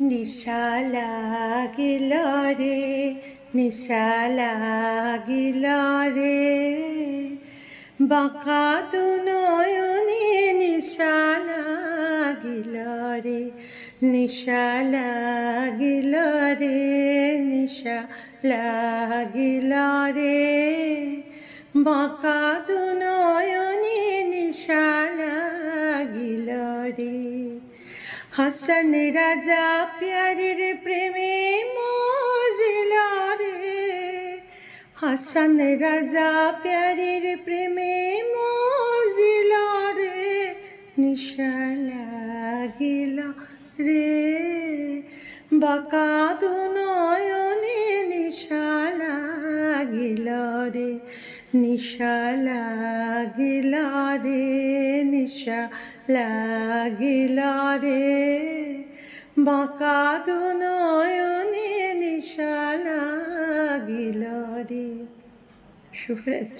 নিশা লাগিল রে, নিশা লাগিল রে, বাঁকা দু নয়নে নিশা লাগিল রে, নিশা লাগিল রে, নিশা লাগিল রে, বাঁকা দু নয়নে নিশা লাগিল রে। হাসান রাজা প্যারের প্রেমে মজিল রে, হাসান রাজা প্যারের প্রেমে মজিল রে, নিশা লাগিল রে, বাঁকা দু নয়নে নিশা লাগিল রে, নিশা লাগিল রে, নিশা লাগিল রে, বাঁকা দু নয়নে নিশা লাগিল রে। শুভরাত্রি।